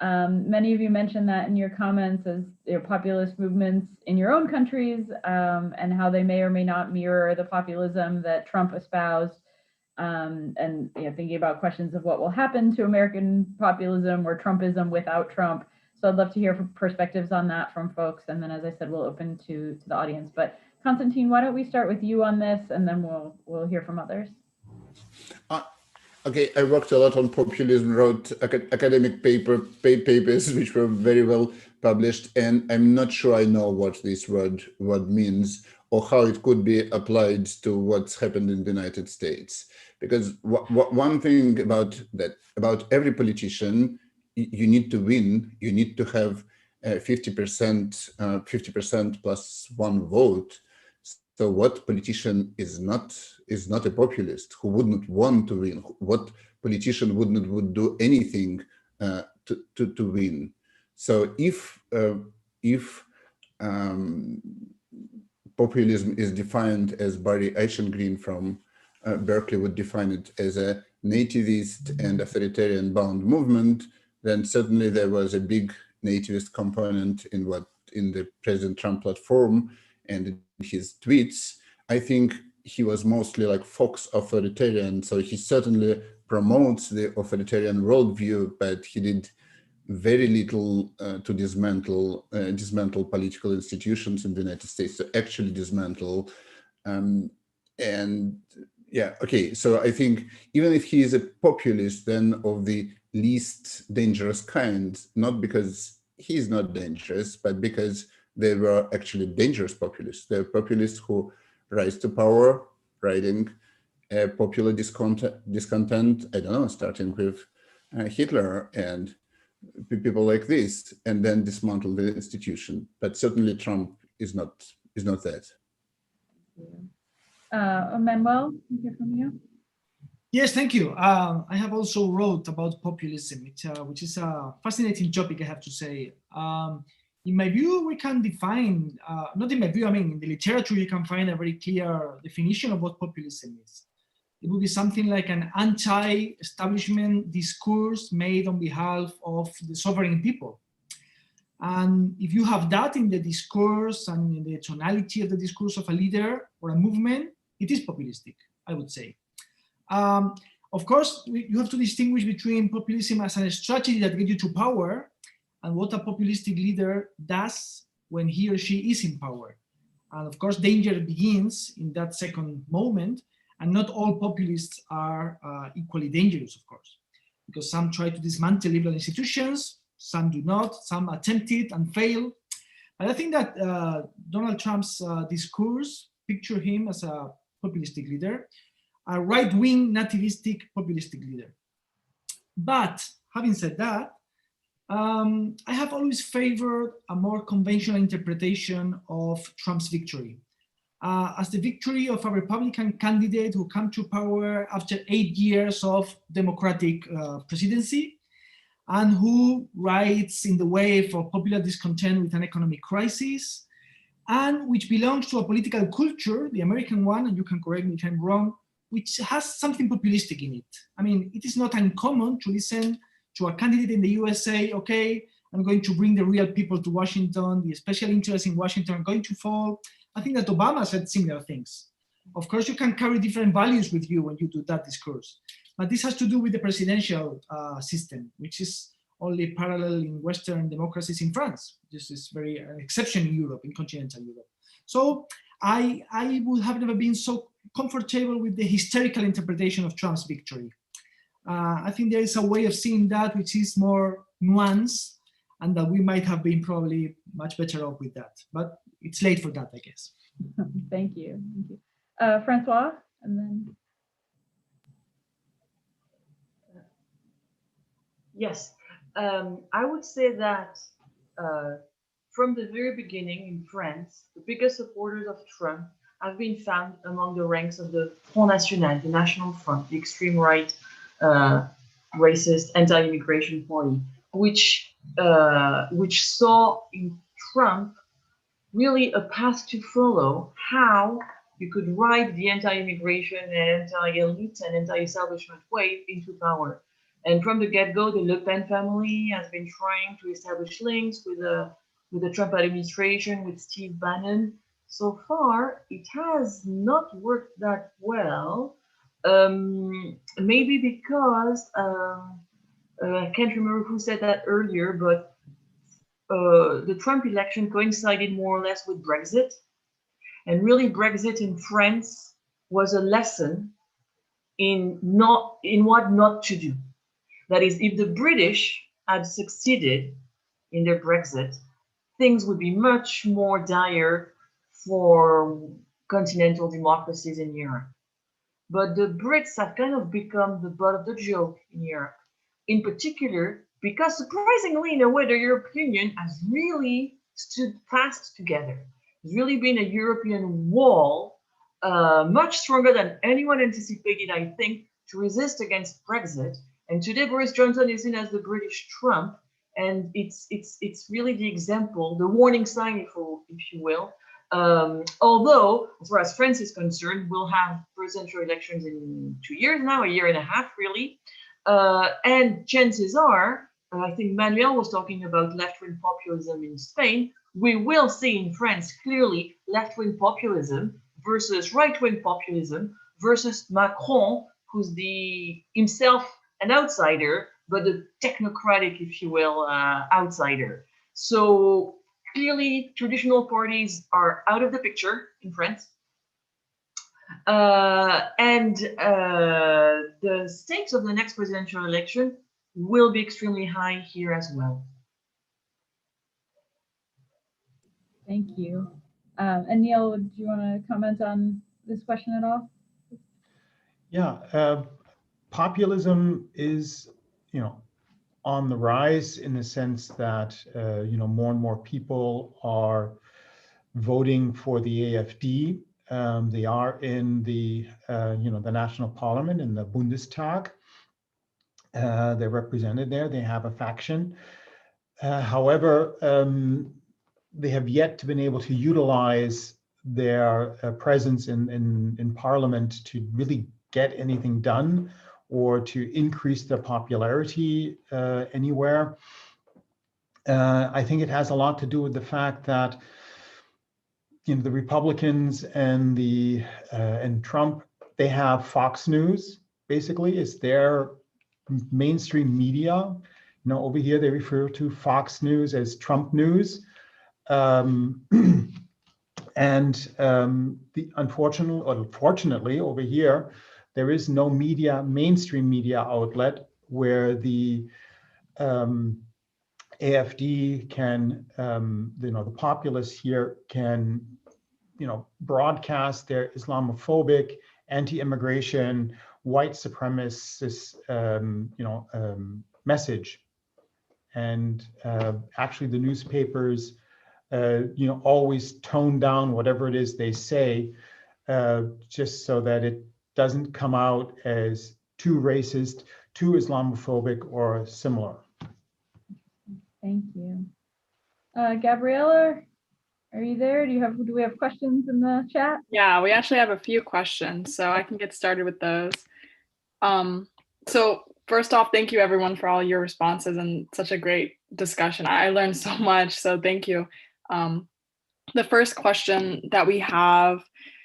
Many of you mentioned that in your comments as populist movements in your own countries, and how they may or may not mirror the populism that Trump espoused, and thinking about questions of what will happen to American populism or Trumpism without Trump. So I'd love to hear perspectives on that from folks, and then, as I said, we'll open to the audience. But Konstantin, why don't we start with you on this, and then we'll hear from others. Okay, I worked a lot on populism, wrote academic papers which were very well published, and I'm not sure I know what this word means or how it could be applied to what's happened in the United States. Because one thing about every politician, you need to win. You need to have 50% plus 1 vote. So what politician is not a populist who wouldn't want to win? What politician would do anything to win? So if populism is defined as Barry Eichengreen from Berkeley would define it as a nativist and authoritarian bound movement, then certainly there was a big nativist component in the President Trump platform and in his tweets. I think he was mostly like Fox authoritarian, so he certainly promotes the authoritarian worldview, but he did very little to dismantle political institutions in the United States, to actually dismantle. And yeah, okay, so I think even if he is a populist, then of the least dangerous kind, not because he's not dangerous, but because they were actually dangerous populists. They're populists who rise to power, riding popular discontent, I don't know, starting with Hitler and people like this, and then dismantle the institution. But certainly Trump is not that. Manuel, can we hear from you? Yes, thank you. I have also wrote about populism, which is a fascinating topic, I have to say. In my view, we can define, not in my view, I mean, in the literature, you can find a very clear definition of what populism is. It would be something like an anti-establishment discourse made on behalf of the sovereign people. And if you have that in the discourse and in the tonality of the discourse of a leader or a movement, it is populistic, I would say. Of course, you have to distinguish between populism as a strategy that gets you to power and what a populistic leader does when he or she is in power. And of course, danger begins in that second moment, and not all populists are equally dangerous, of course, because some try to dismantle liberal institutions, some do not, some attempt it and fail. But I think that Donald Trump's discourse picture him as a populistic leader, a right-wing nativistic populistic leader. But having said that, I have always favored a more conventional interpretation of Trump's victory as the victory of a Republican candidate who came to power after 8 years of Democratic presidency and who rides in the wave of popular discontent with an economic crisis, and which belongs to a political culture, the American one, and you can correct me if I'm wrong, which has something populistic in it. I mean, it is not uncommon to listen to a candidate in the US say, okay, I'm going to bring the real people to Washington, the special interests in Washington are going to fall. I think that Obama said similar things. Of course, you can carry different values with you when you do that discourse. But this has to do with the presidential system, which is only parallel in Western democracies in France. This is very an exception in Europe, in continental Europe. So I would have never been so comfortable with the hysterical interpretation of Trump's victory. I think there is a way of seeing that which is more nuanced, and that we might have been probably much better off with that. But it's late for that, I guess. Thank you. Thank you. Francois, and then. Yes, I would say that from the very beginning in France, the biggest supporters of Trump have been found among the ranks of the Front National, the National Front, the extreme right, racist, anti-immigration party, which saw in Trump really a path to follow, how you could ride the anti-immigration and anti-elite and anti-establishment wave into power. And from the get-go, the Le Pen family has been trying to establish links with the Trump administration, with Steve Bannon. So far, it has not worked that well. Maybe because I can't remember who said that earlier, but the Trump election coincided more or less with Brexit. And really, Brexit in France was a lesson in what not to do. That is, if the British had succeeded in their Brexit, things would be much more dire for continental democracies in Europe. But the Brits have kind of become the butt of the joke in Europe, in particular, because surprisingly, in a way, the European Union has really stood fast together. It's really been a European wall, much stronger than anyone anticipated, I think, to resist against Brexit. And today, Boris Johnson is seen as the British Trump, and it's really the example, the warning sign, if you will. Although, as far as France is concerned, we'll have presidential elections in 2 years now, a year and a half, really. And chances are, I think Manuel was talking about left-wing populism in Spain. We will see in France clearly left-wing populism versus right-wing populism versus Macron, who's himself an outsider, but a technocratic, if you will, outsider. So clearly, traditional parties are out of the picture in France. And the stakes of the next presidential election will be extremely high here as well. Thank you. And Neil, do you want to comment on this question at all? Yeah, populism is, on the rise in the sense that, more and more people are voting for the AfD. They are in the the national parliament, in the Bundestag. They're represented there. They have a faction. However, they have yet to been able to utilize their presence in parliament to really get anything done or to increase their popularity anywhere. I think it has a lot to do with the fact that the Republicans and and Trump, they have Fox News, basically, is their mainstream media. Over here they refer to Fox News as Trump News. Unfortunately, over here, there is no mainstream media outlet where the AfD can, the populists here can, broadcast their Islamophobic, anti-immigration, white supremacist, message. And actually, the newspapers, always tone down whatever it is they say, just so that it doesn't come out as too racist, too Islamophobic, or similar. Thank you. Gabriella, are you there? Do we have questions in the chat? Yeah, we actually have a few questions, so I can get started with those. So first off, thank you everyone for all your responses and such a great discussion. I learned so much, so thank you. The first question that we have,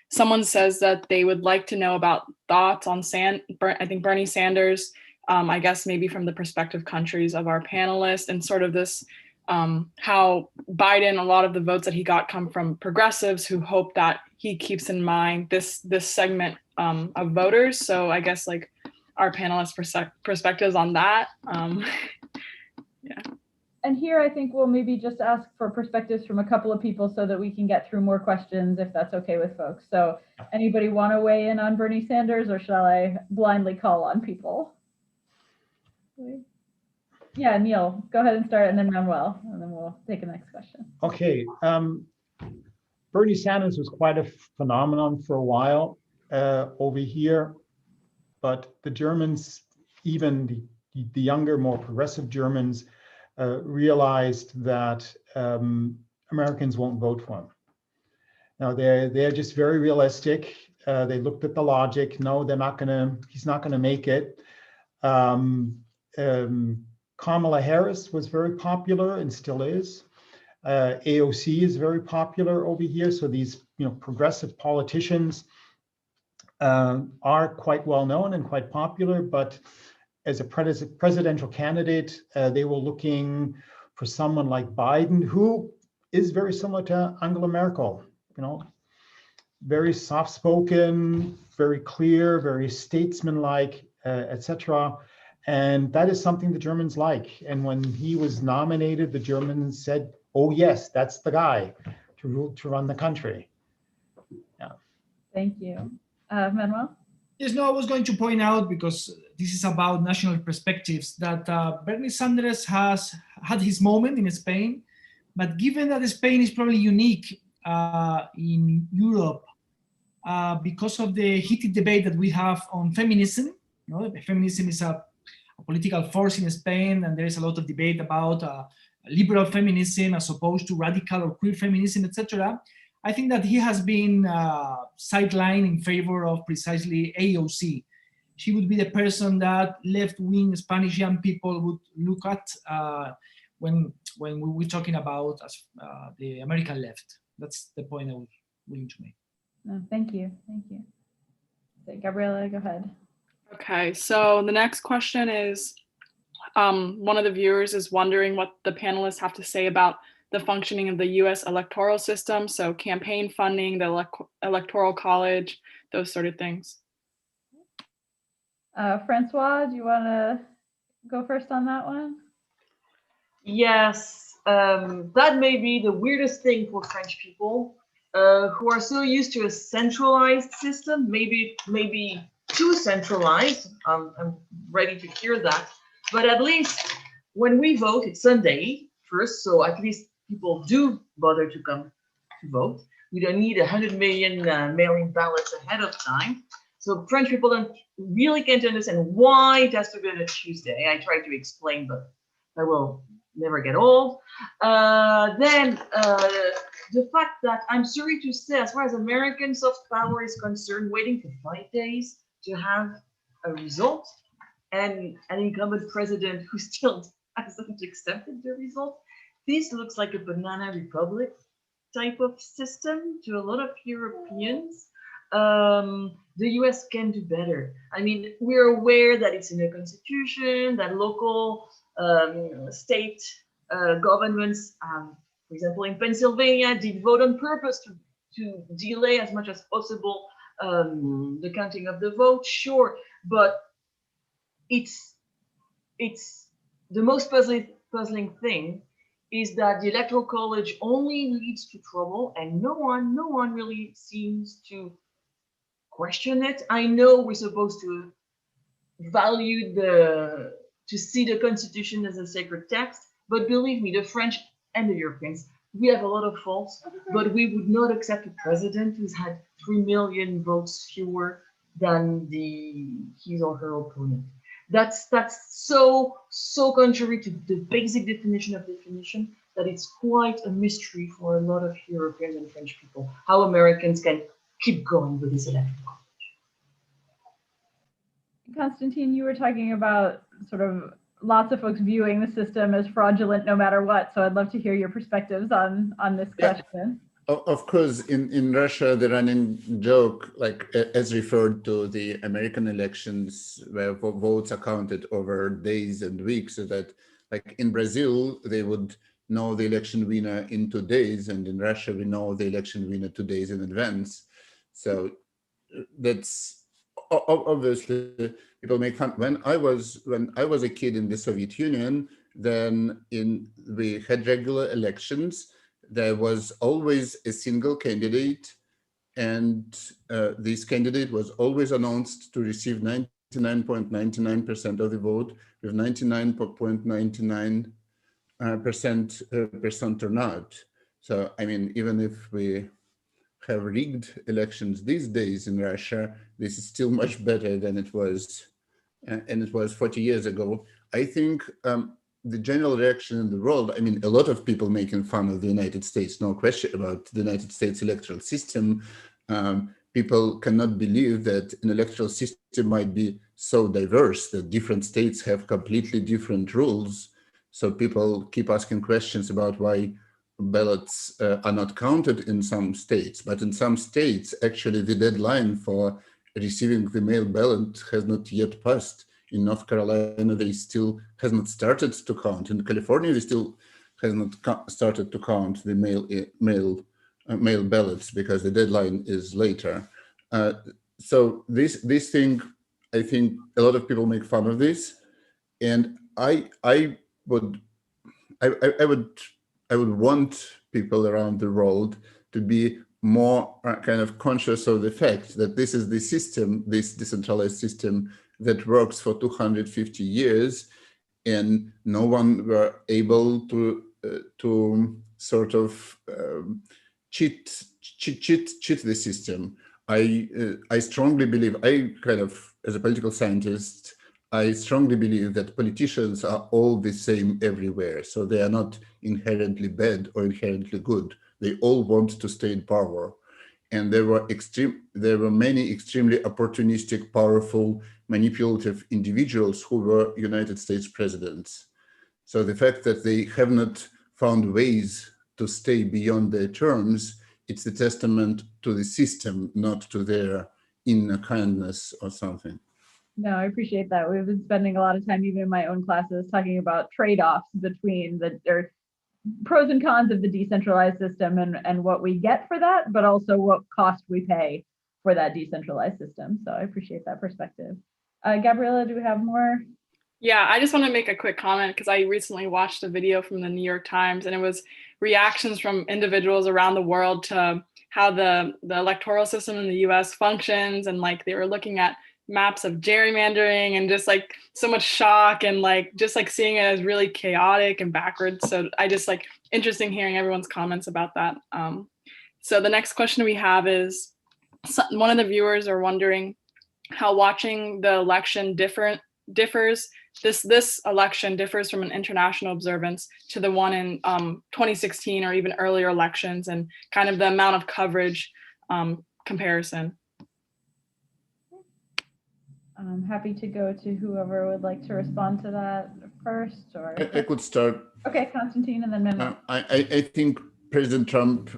someone says that they would like to know about thoughts on I think Bernie Sanders, I guess maybe from the prospective countries of our panelists, and sort of this, how Biden, a lot of the votes that he got come from progressives who hope that he keeps in mind this segment of voters. So I guess like our panelists' perspectives on that. Yeah. And here I think we'll maybe just ask for perspectives from a couple of people so that we can get through more questions, if that's okay with folks. So anybody want to weigh in on Bernie Sanders, or shall I blindly call on people? Yeah, Neil, go ahead and start, and then Manuel, and then we'll take the next question. Okay. Bernie Sanders was quite a phenomenon for a while over here, but the Germans, even the younger, more progressive Germans, realized that Americans won't vote for him. Now they're just very realistic. They looked at the logic. No, he's not gonna make it. Kamala Harris was very popular and still is. AOC is very popular over here. So these progressive politicians are quite well known and quite popular, but as a presidential candidate, they were looking for someone like Biden, who is very similar to Angela Merkel, very soft-spoken, very clear, very statesman-like, etc. And that is something the Germans like. And when he was nominated, the Germans said, "Oh yes, that's the guy to run the country." Yeah. Thank you, Manuel. Yes, no, I was going to point out, because this is about national perspectives, that Bernie Sanders has had his moment in Spain, but given that Spain is probably unique in Europe because of the heated debate that we have on feminism. Feminism is a political force in Spain, and there is a lot of debate about liberal feminism as opposed to radical or queer feminism, etc. I think that he has been sidelined in favor of precisely AOC. She would be the person that left-wing Spanish young people would look at when we were talking about the American left. That's the point I was willing to make. No, thank you. Gabriella, go ahead. Okay, so the next question is, one of the viewers is wondering what the panelists have to say about the functioning of the US electoral system, so campaign funding, the electoral college, those sort of things. Francois, do you want to go first on that one? Yes, that may be the weirdest thing for French people who are so used to a centralized system, maybe too centralized. I'm ready to hear that. But at least when we vote, it's Sunday first, so at least people do bother to come to vote. We don't need 100 million mail-in ballots ahead of time. So French people don't really can't understand why it has to be on a Tuesday. I try to explain, but I will never get old. Then the fact that, I'm sorry to say, as far as American soft power is concerned, waiting for 5 days to have a result, and an incumbent president who still hasn't accepted the result, this looks like a banana republic type of system to a lot of Europeans. The US can do better. I mean, we're aware that it's in the constitution, that local state governments, for example, in Pennsylvania, did vote on purpose to delay as much as possible the counting of the vote, sure, but it's the most puzzling thing is that the electoral college only leads to trouble, and no one really seems to question it. I know we're supposed to value to see the constitution as a sacred text, but believe me, the French and the Europeans, we have a lot of faults, but we would not accept a president who's had 3 million votes fewer than his or her opponent. That's so contrary to the basic definition of definition that it's quite a mystery for a lot of Europeans and French people how Americans can keep going with this electoral. Constantine, you were talking about sort of lots of folks viewing the system as fraudulent no matter what. So I'd love to hear your perspectives on this question. Of course, in Russia, the running joke, like as referred to the American elections, where votes are counted over days and weeks, so that like in Brazil, they would know the election winner in 2 days, and in Russia, we know the election winner 2 days in advance. So that's obviously people make fun. When I was a kid in the Soviet Union, then we had regular elections. There was always a single candidate, and this candidate was always announced to receive 99.99% of the vote with 99.99% turnout. So, I mean, even if we have rigged elections these days in Russia, this is still much better than it was, and it was 40 years ago. I think the general reaction in the world, I mean, a lot of people making fun of the United States, no question about the United States electoral system. People cannot believe that an electoral system might be so diverse that different states have completely different rules. So people keep asking questions about why ballots are not counted in some states, but in some states, actually the deadline for receiving the mail ballot has not yet passed. In North Carolina, they still has not started to count. In California, they still has not started to count the mail ballots because the deadline is later. So this thing, I think a lot of people make fun of this, and I would want people around the world to be more kind of conscious of the fact that this is the system, this decentralized system that works for 250 years, and no one were able to sort of cheat the system. I strongly believe, as a political scientist, I strongly believe that politicians are all the same everywhere. So they are not inherently bad or inherently good. They all want to stay in power. And there were many extremely opportunistic, powerful, manipulative individuals who were United States presidents. So the fact that they have not found ways to stay beyond their terms, it's a testament to the system, not to their inner kindness or something. No, I appreciate that. We've been spending a lot of time, even in my own classes, talking about trade-offs between or pros and cons of the decentralized system and what we get for that, but also what cost we pay for that decentralized system. So I appreciate that perspective. Gabriella, do we have more? Yeah, I just want to make a quick comment because I recently watched a video from the New York Times, and it was reactions from individuals around the world to how the electoral system in the US functions, and like they were looking at maps of gerrymandering and just like so much shock and like just like seeing it as really chaotic and backwards. So I just like interesting hearing everyone's comments about that. So the next question we have is, one of the viewers are wondering how watching the election differs. This election differs from an international observance to the one in 2016 or even earlier elections, and kind of the amount of coverage comparison. I'm happy to go to whoever would like to respond to that first. Or I could start. Okay, Constantine, and then Manuel. I think President Trump,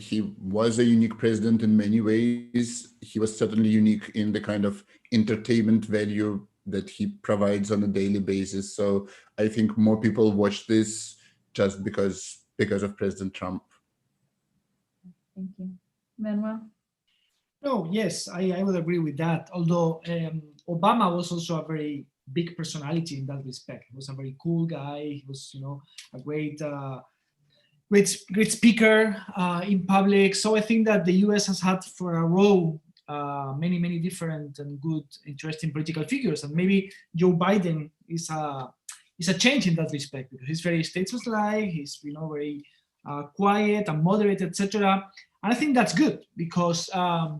he was a unique president in many ways. He was certainly unique in the kind of entertainment value that he provides on a daily basis. So I think more people watch this just because of President Trump. Thank you. Manuel? No, yes, I would agree with that. Although Obama was also a very big personality in that respect. He was a very cool guy. He was, a great speaker in public. So I think that the US has had for a row many different and good, interesting political figures. And maybe Joe Biden is a change in that respect, because he's very statesmanlike. He's very quiet and moderate, etc. And I think that's good, because I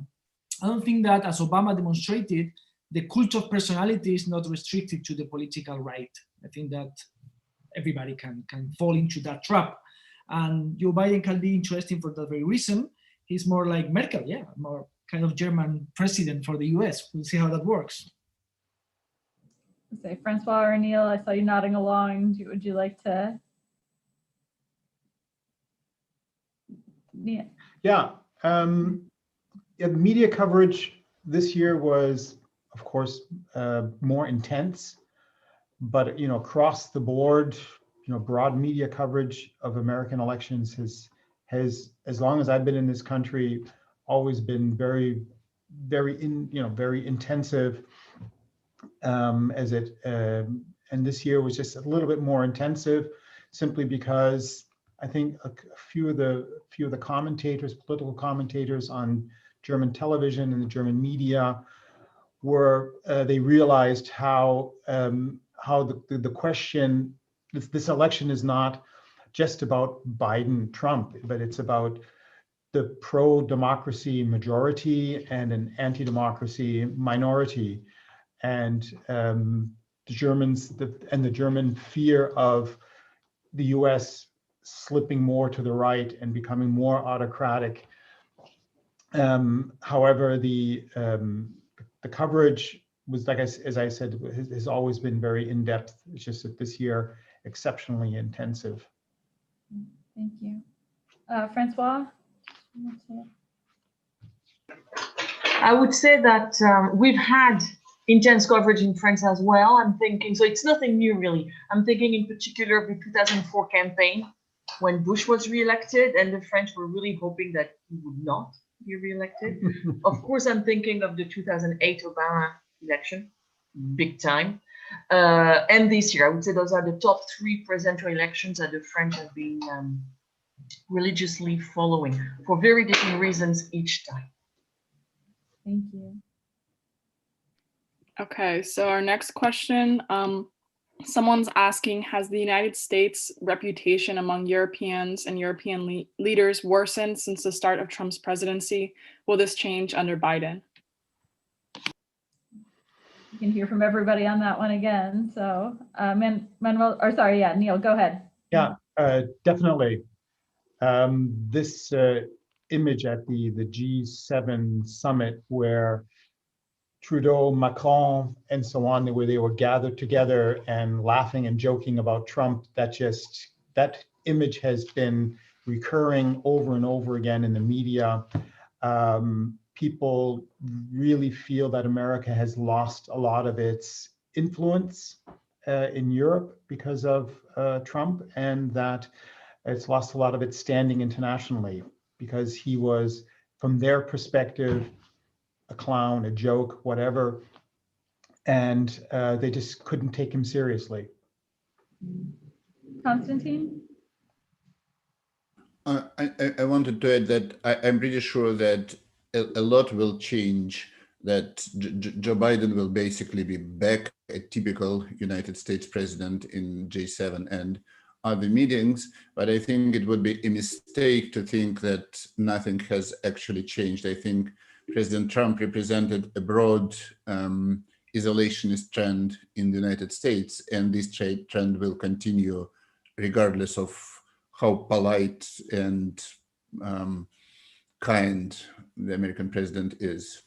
don't think that, as Obama demonstrated, the cult of personality is not restricted to the political right. I think that everybody can fall into that trap. And Joe Biden can be interesting for that very reason. He's more like Merkel, more kind of German president for the US. We'll see how that works. Say, Francois or Neil, I saw you nodding along. Would you like to? Yeah. The media coverage this year was, of course, more intense, but across the board, broad media coverage of American elections has, as long as I've been in this country, always been very intensive. And this year was just a little bit more intensive, simply because I think a few of the commentators, political commentators on German television and the German media, they realized how the question, this election is not just about Biden-Trump, but it's about the pro-democracy majority and an anti-democracy minority, and the Germans and the German fear of the US slipping more to the right and becoming more autocratic. However, the coverage was, as I said, has always been very in-depth. It's just that this year, exceptionally intensive. Thank you. Francois? I would say that we've had intense coverage in France as well. I'm thinking, so it's nothing new really. I'm thinking in particular of the 2004 campaign, when Bush was re-elected, and the French were really hoping that he would not be re-elected. Of course, I'm thinking of the 2008 Obama election, big time. And this year, I would say those are the top 3 presidential elections that the French have been religiously following for very different reasons each time. Thank you. Okay, so our next question, someone's asking, has the United States' reputation among Europeans and European leaders worsened since the start of Trump's presidency? Will this change under Biden? You can hear from everybody on that one again. So Manuel, or sorry, Neil, go ahead. Yeah, definitely. This image at the G7 summit, where Trudeau, Macron, and so on, where they were gathered together and laughing and joking about Trump, that image has been recurring over and over again in the media. People really feel that America has lost a lot of its influence in Europe because of Trump, and that it's lost a lot of its standing internationally, because he was, from their perspective, a clown, a joke, whatever, and they just couldn't take him seriously. Constantine? I wanted to add that I'm pretty sure that a lot will change, that Joe Biden will basically be back a typical United States president in G7, and other meetings, but I think it would be a mistake to think that nothing has actually changed. I think President Trump represented a broad isolationist trend in the United States, and this trend will continue regardless of how polite and kind the American president is.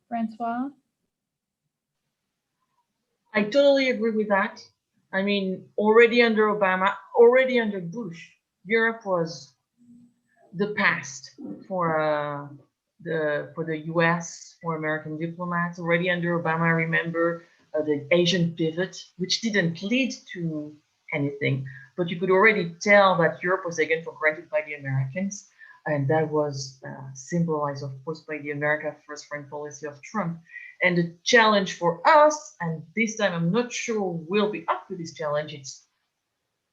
Francois? I totally agree with that. I mean, already under Obama, already under Bush, Europe was the past for the U.S., for American diplomats. Already under Obama, I remember the Asian pivot, which didn't lead to anything, but you could already tell that Europe was taken for granted by the Americans, and that was symbolized, of course, by the America First foreign policy of Trump. And the challenge for us, and this time I'm not sure we'll be up to this challenge, it's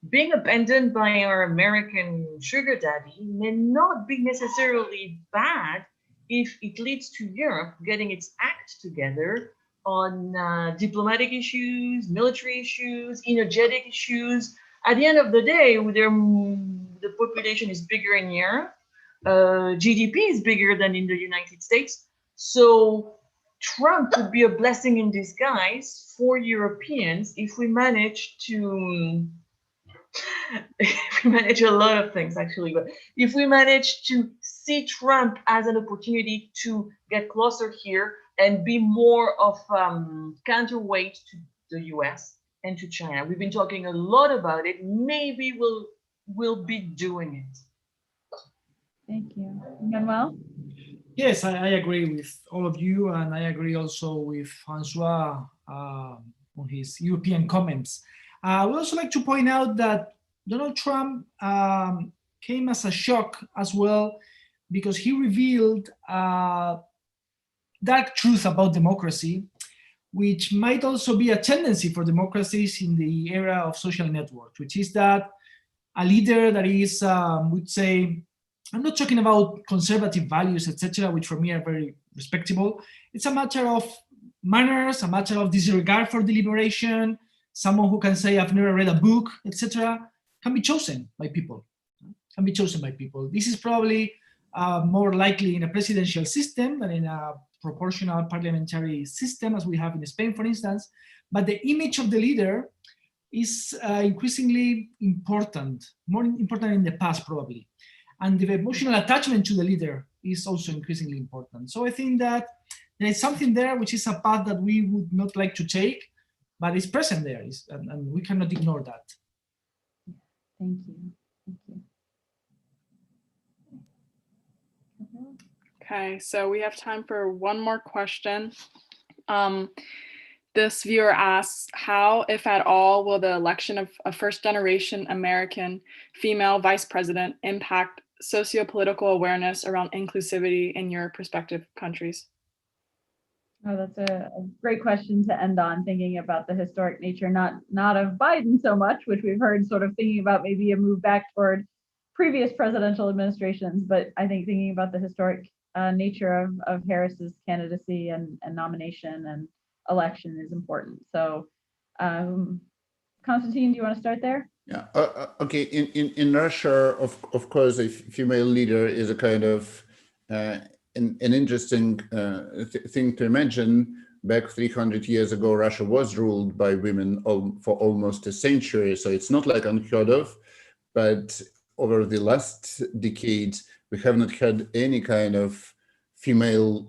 being abandoned by our American sugar daddy may not be necessarily bad if it leads to Europe getting its act together on diplomatic issues, military issues, energetic issues. At the end of the day, the population is bigger in Europe. GDP is bigger than in the United States. So Trump would be a blessing in disguise for Europeans if we manage to if we manage a lot of things actually, but if we manage to see Trump as an opportunity to get closer here and be more of counterweight to the US and to China. We've been talking a lot about it. Maybe we'll be doing it. Thank you. Manuel? Yes, I agree with all of you, and I agree also with Francois on his European comments. I would also like to point out that Donald Trump came as a shock as well, because he revealed dark truth about democracy, which might also be a tendency for democracies in the era of social networks, which is that a leader that is, would say, I'm not talking about conservative values, etc., which for me are very respectable. It's a matter of manners, a matter of disregard for deliberation. Someone who can say, I've never read a book, etc., can be chosen by people. Can be chosen by people. This is probably more likely in a presidential system than in a proportional parliamentary system, as we have in Spain, for instance. But the image of the leader is increasingly important, more important in the past, probably. And the emotional attachment to the leader is also increasingly important. So I think that there is something there which is a path that we would not like to take, but it's present there, and we cannot ignore that. Thank you. Thank you. Okay, so we have time for one more question. This viewer asks, how, if at all, will the election of a first-generation American female vice president impact socio-political awareness around inclusivity in your prospective countries? Oh, that's a great question to end on, thinking about the historic nature, not of Biden so much, which we've heard sort of thinking about maybe a move back toward previous presidential administrations, but I think thinking about the historic nature of Harris's candidacy and nomination and election is important. So, Konstantin, do you want to start there? Yeah. Okay. In Russia, of course, a female leader is a kind of an interesting thing to imagine. Back 300 years ago, Russia was ruled by women for almost a century, so it's not like unheard of. But over the last decades, we have not had any kind of female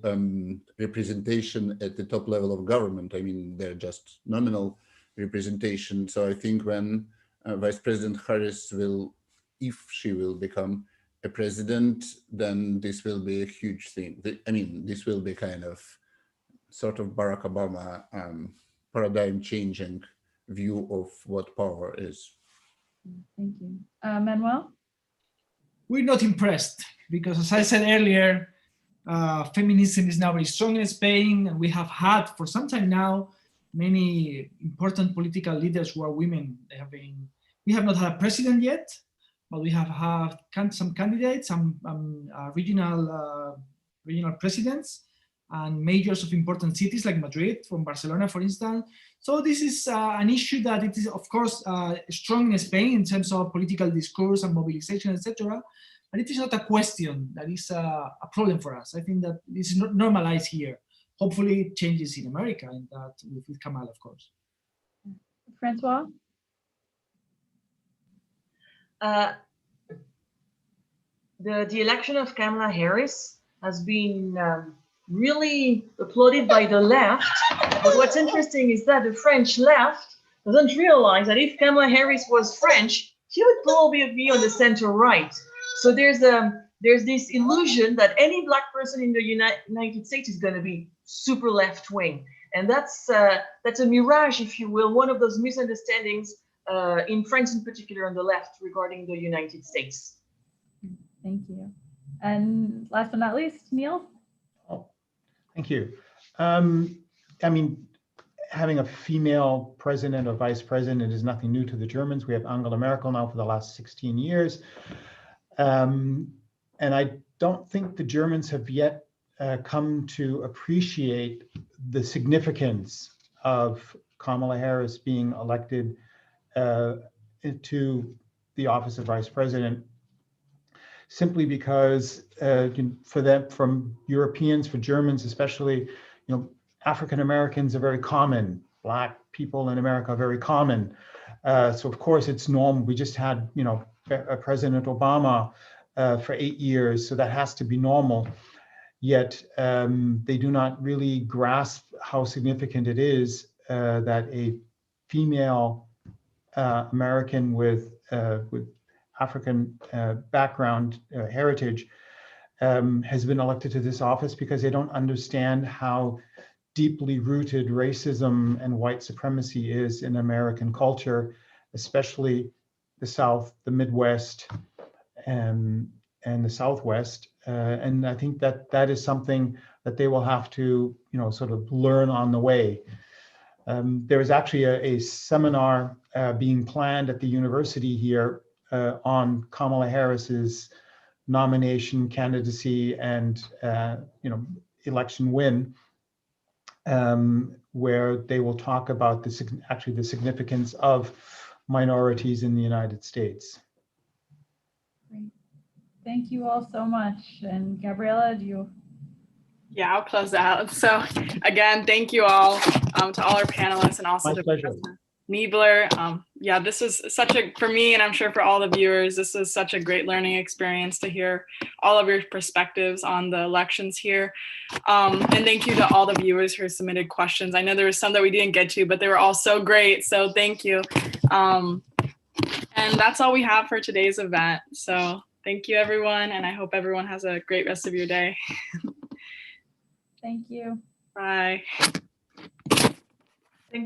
representation at the top level of government. I mean, they're just nominal representation. So I think when Vice President Harris will, if she will become a president, then this will be a huge thing. I mean, this will be kind of sort of Barack Obama paradigm changing view of what power is. Thank you. Manuel? We're not impressed because, as I said earlier, feminism is now very strong in Spain, and we have had for some time now many important political leaders who are women. We have not had a president yet, but we have had some candidates, some regional presidents, and majors of important cities like Madrid, from Barcelona, for instance. So this is an issue that it is, of course, strong in Spain in terms of political discourse and mobilization, etc. But it is not a question that is a problem for us. I think that this is not normalized here. Hopefully it changes in America, and that with Kamal, of course. Francois? The election of Kamala Harris has been really applauded by the left. But what's interesting is that the French left doesn't realize that if Kamala Harris was French, she would probably be on the center right. So there's this illusion that any black person in the United States is going to be super left wing, and that's a mirage, if you will, one of those misunderstandings in France in particular on the left regarding the United States. Thank you. And last but not least, Neil? Oh, thank you. I mean, having a female president or vice president is nothing new to the Germans. We have Angela Merkel now for the last 16 years. And I don't think the Germans have yet come to appreciate the significance of Kamala Harris being elected to the office of vice president, simply because for them, from Europeans, for Germans especially, African Americans are very common. Black people in America are very common. So of course it's normal. We just had, President Obama for 8 years, so that has to be normal. Yet they do not really grasp how significant it is that a female American with African background, heritage, has been elected to this office, because they don't understand how deeply rooted racism and white supremacy is in American culture, especially the South, the Midwest, and the Southwest. And I think that is something that they will have to, sort of learn on the way. There is actually a seminar being planned at the university here on Kamala Harris's nomination, candidacy, and election win, where they will talk about the significance of minorities in the United States. Great. Thank you all so much. And Gabriela, do you? Yeah, I'll close out. So again, thank you all to all our panelists, and also to Professor Niebler. Yeah, this was for me, and I'm sure for all the viewers, this was such a great learning experience to hear all of your perspectives on the elections here. And thank you to all the viewers who submitted questions. I know there were some that we didn't get to, but they were all so great. So thank you. And that's all we have for today's event. So thank you, everyone. And I hope everyone has a great rest of your day. Thank you. Bye. Thank you.